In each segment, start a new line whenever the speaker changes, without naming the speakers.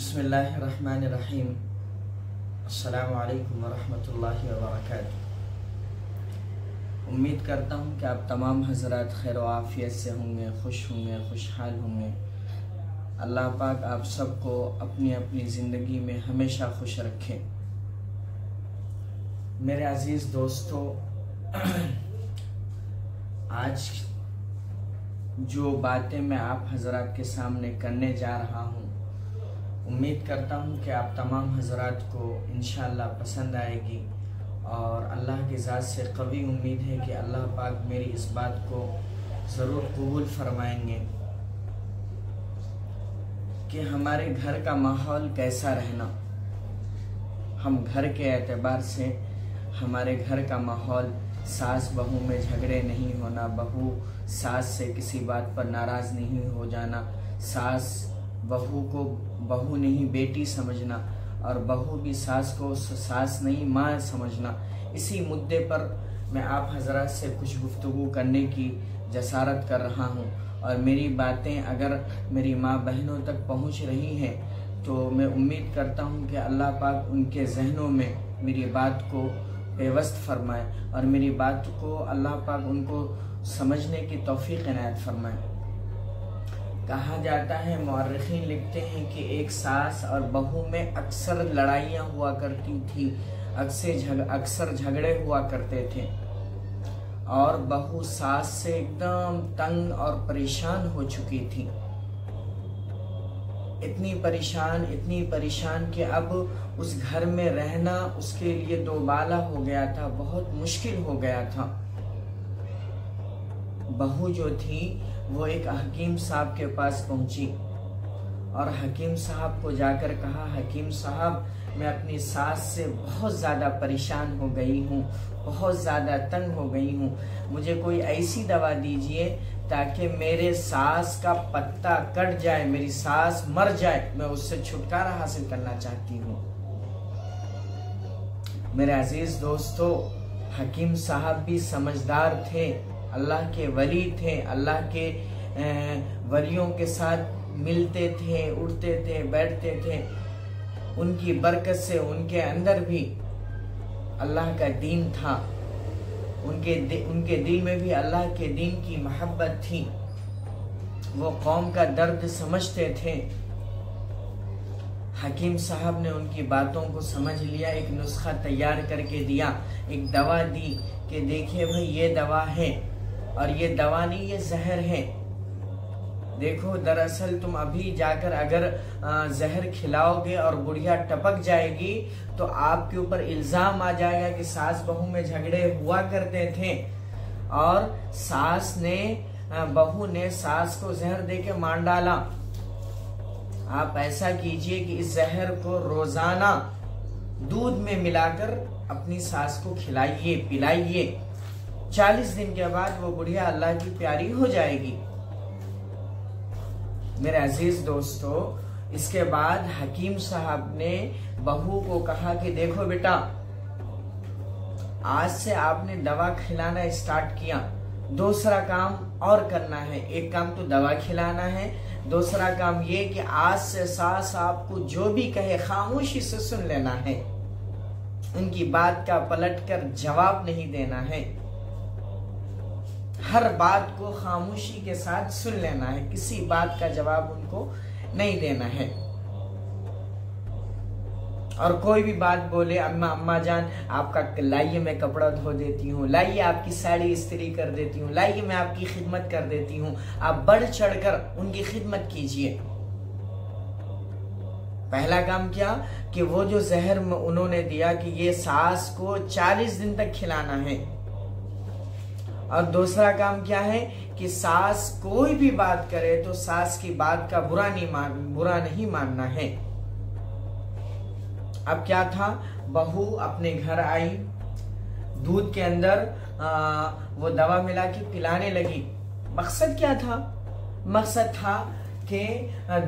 बिस्मिल्लाहिर्रहमानिर्रहीम। अस्सलामु अलैकुम वरहमतुल्लाहि वबरकातुहू। उम्मीद करता हूँ कि आप तमाम हज़रात खैर व आफ़ियत से होंगे, खुश होंगे, खुशहाल होंगे। अल्लाह पाक आप सबको अपनी अपनी ज़िंदगी में हमेशा खुश रखे। मेरे अज़ीज़ दोस्तों, आज जो बातें मैं आप हज़रात के सामने करने जा रहा हूँ, उम्मीद करता हूँ कि आप तमाम हज़रात को इंशाअल्लाह पसंद आएगी और अल्लाह की ज़ात से कवी उम्मीद है कि अल्लाह पाक मेरी इस बात को ज़रूर कबूल फरमाएंगे कि हमारे घर का माहौल कैसा रहना। हम घर के एतबार से हमारे घर का माहौल, सास बहू में झगड़े नहीं होना, बहू सास से किसी बात पर नाराज़ नहीं हो जाना, सास बहू को बहू नहीं बेटी समझना और बहू भी सास को सास नहीं माँ समझना। इसी मुद्दे पर मैं आप हज़रात से कुछ गुफ्तगू करने की जसारत कर रहा हूँ और मेरी बातें अगर मेरी माँ बहनों तक पहुँच रही हैं तो मैं उम्मीद करता हूँ कि अल्लाह पाक उनके जहनों में मेरी बात को पेवस्त फरमाए और मेरी बात को अल्लाह पाक उनको समझने की तौफीक इनायत फरमाए। कहा जाता है, मुअर्रिखीन लिखते हैं कि एक सास और बहू में अक्सर लड़ाइयाँ हुआ करती थी, अक्सर झगड़े हुआ करते थे और बहू सास से एकदम तंग और परेशान हो चुकी थी। इतनी परेशान कि अब उस घर में रहना उसके लिए दोबाला हो गया था, बहुत मुश्किल हो गया था। बहू जो थी वो एक हकीम साहब के पास पहुंची और हकीम साहब को जाकर कहा, हकीम साहब मैं अपनी सास से बहुत ज़्यादा परेशान हो गई हूँ, बहुत ज़्यादा तंग हो गई हूँ, मुझे कोई ऐसी दवा दीजिए ताकि मेरे सास का पत्ता कट जाए, मेरी सास मर जाए, मैं उससे छुटकारा हासिल करना चाहती हूँ। मेरे अजीज दोस्तों, हकीम साहब भी समझदार थे, अल्लाह के वली थे, अल्लाह के वलियों के साथ मिलते थे, उठते थे, बैठते थे। उनकी बरकत से उनके अंदर भी अल्लाह का दीन था, उनके दिल में भी अल्लाह के दीन की मोहब्बत थी। वो कौम का दर्द समझते थे। हकीम साहब ने उनकी बातों को समझ लिया, एक नुस्खा तैयार करके दिया, एक दवा दी कि देखिए भाई ये दवा है और ये दवा नहीं, ये जहर है। देखो दरअसल तुम अभी जाकर अगर जहर खिलाओगे और बुढ़िया टपक जाएगी तो आपके ऊपर इल्जाम आ जाएगा कि सास बहू में झगड़े हुआ करते थे और बहू ने सास को जहर देके मार डाला। आप ऐसा कीजिए कि इस जहर को रोजाना दूध में मिलाकर अपनी सास को खिलाइए, पिलाइए। 40 दिन के बाद वो बुढ़िया अल्लाह की प्यारी हो जाएगी। मेरे अजीज दोस्तों, इसके बाद हकीम साहब ने बहू को कहा कि देखो बेटा, आज से आपने दवा खिलाना स्टार्ट किया, दूसरा काम और करना है। एक काम तो दवा खिलाना है, दूसरा काम ये कि आज से सास आपको जो भी कहे खामोशी से सुन लेना है, उनकी बात का पलटकर जवाब नहीं देना है, हर बात को खामोशी के साथ सुन लेना है, किसी बात का जवाब उनको नहीं देना है। और कोई भी बात बोले, अम्मा जान आपका लाइए मैं कपड़ा धो देती हूँ, लाइए आपकी साड़ी इस्त्री कर देती हूँ, लाइए मैं आपकी खिदमत कर देती हूँ, आप बढ़ चढ़कर उनकी खिदमत कीजिए। पहला काम क्या कि वो जो जहर उन्होंने दिया कि ये सास को 40 दिन तक खिलाना है और दूसरा काम क्या है कि सास कोई भी बात करे तो सास की बात का बुरा नहीं मानना है। अब क्या था, बहू अपने घर आई, दूध के अंदर वो दवा मिला के पिलाने लगी। मकसद क्या था? मकसद था कि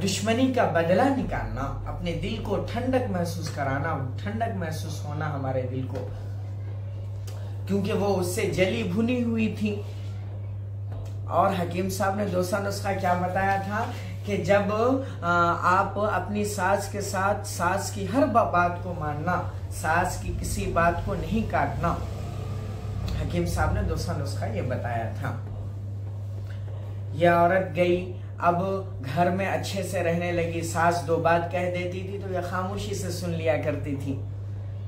दुश्मनी का बदला निकालना, अपने दिल को ठंडक महसूस कराना, ठंडक महसूस होना हमारे दिल को, क्योंकि वो उससे जली भुनी हुई थी। और हकीम साहब ने दूसरा नुस्खा क्या बताया था कि जब आप अपनी सास के साथ सास की हर बात को मानना, सास की किसी बात को नहीं काटना। हकीम साहब ने दूसरा नुस्खा ये बताया था। यह औरत गई, अब घर में अच्छे से रहने लगी। सास दो बात कह देती थी तो यह खामोशी से सुन लिया करती थी।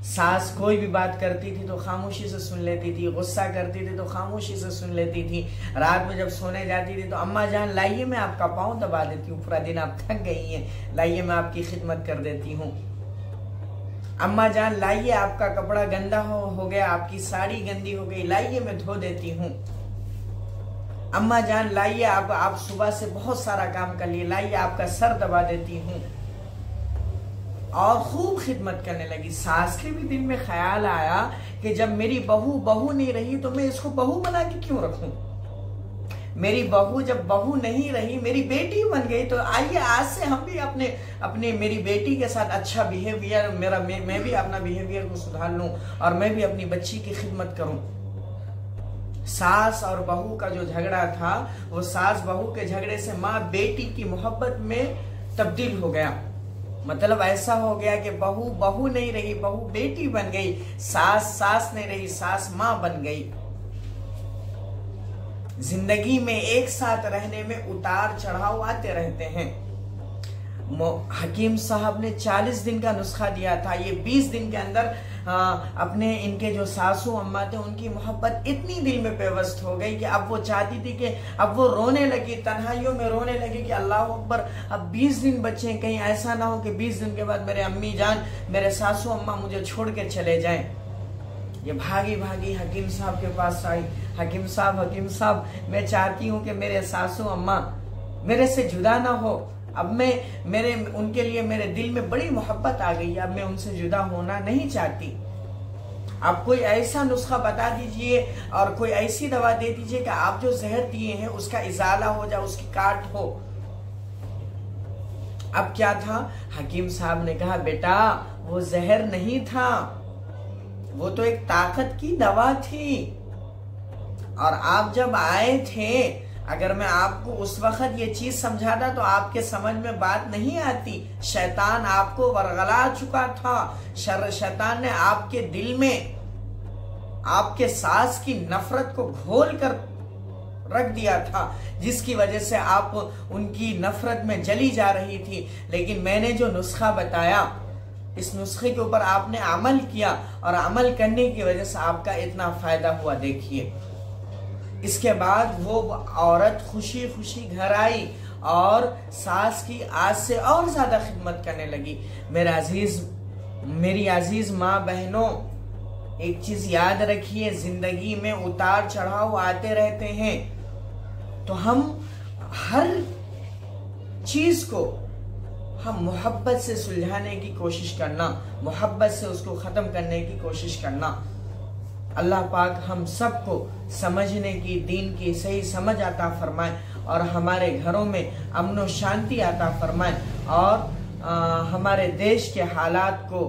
सास कोई भी बात करती थी तो खामोशी से सुन लेती थी, गुस्सा करती थी तो खामोशी से सुन लेती थी। रात में जब सोने जाती थी तो अम्मा जान लाइए मैं आपका पाँव दबा देती हूँ, पूरा दिन आप थक गई हैं, लाइए मैं आपकी खिदमत कर देती हूँ। अम्मा जान लाइए आपका कपड़ा गंदा हो गया, आपकी साड़ी गंदी हो गई, लाइए मैं धो देती हूँ। अम्मा जान लाइए आप सुबह से बहुत सारा काम कर लिए, लाइए आपका सर दबा देती हूँ। और खूब खिदमत करने लगी। सास के भी दिल में ख्याल आया कि जब मेरी बहू नहीं रही तो मैं इसको बहू बना के क्यों रखूं। मेरी बहू जब बहू नहीं रही, मेरी बेटी बन गई, तो आइए आज से हम भी अपने मेरी बेटी के साथ अच्छा बिहेवियर, मैं भी अपना बिहेवियर को सुधार लूं और मैं भी अपनी बच्ची की खिदमत करूं। सास और बहू का जो झगड़ा था, वो सास बहू के झगड़े से माँ बेटी की मोहब्बत में तब्दील हो गया। मतलब ऐसा हो गया कि बहू नहीं रही, बहू बेटी बन गई, सास नहीं रही, सास माँ बन गई। जिंदगी में एक साथ रहने में उतार चढ़ाव आते रहते हैं। हकीम साहब ने 40 दिन का नुस्खा दिया था। ये 20 दिन के अंदर अपने इनके जो सासू अम्मा थे उनकी मोहब्बत इतनी दिल में पेवस्त हो गई कि अब वो चाहती थी कि अब वो रोने लगी, तन्हाइयों में रोने लगी कि अल्लाह अकबर, अब 20 दिन बचे, कहीं ऐसा ना हो कि 20 दिन के बाद मेरे अम्मी जान, मेरे सासू अम्मा मुझे छोड़ के चले जाएं। ये भागी भागी हकीम साहब के पास आई। हकीम साहब मैं चाहती हूँ कि मेरे सासू अम्मा मेरे से जुदा ना हो। अब मैं उनके लिए मेरे दिल में बड़ी मोहब्बत आ गई है, अब मैं उनसे जुदा होना नहीं चाहती। आप कोई ऐसा नुस्खा बता दीजिए और कोई ऐसी दवा दे दीजिए कि आप जो जहर दिए हैं उसका इजाला हो जाए, उसकी काट हो। अब क्या था, हकीम साहब ने कहा बेटा वो जहर नहीं था, वो तो एक ताकत की दवा थी। और आप जब आए थे, अगर मैं आपको उस वक्त ये चीज समझाता तो आपके समझ में बात नहीं आती। शैतान आपको वरगला चुका था। शैतान ने आपके दिल में आपके सास की नफरत को घोल कर रख दिया था, जिसकी वजह से आप उनकी नफरत में जली जा रही थी। लेकिन मैंने जो नुस्खा बताया, इस नुस्खे के ऊपर आपने अमल किया और अमल करने की वजह से आपका इतना फायदा हुआ। देखिए, इसके बाद वो औरत खुशी खुशी घर आई और सास की आज से और ज्यादा खिदमत करने लगी। मेरी अजीज माँ बहनों, एक चीज याद रखिए, जिंदगी में उतार चढ़ाव आते रहते हैं, तो हम हर चीज को हम मोहब्बत से सुलझाने की कोशिश करना, मोहब्बत से उसको खत्म करने की कोशिश करना। अल्लाह पाक हम सबको समझने की, दीन की सही समझ आता फरमाए और हमारे घरों में अमन और शांति आता फरमाए और हमारे देश के हालात को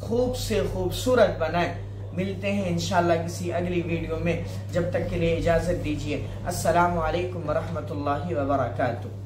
खूब से खूबसूरत बनाए। मिलते हैं इंशाअल्लाह किसी अगली वीडियो में। जब तक के लिए इजाजत दीजिए। अस्सलामु अलैकुम वरहमतुल्लाहि वबरकातुहू।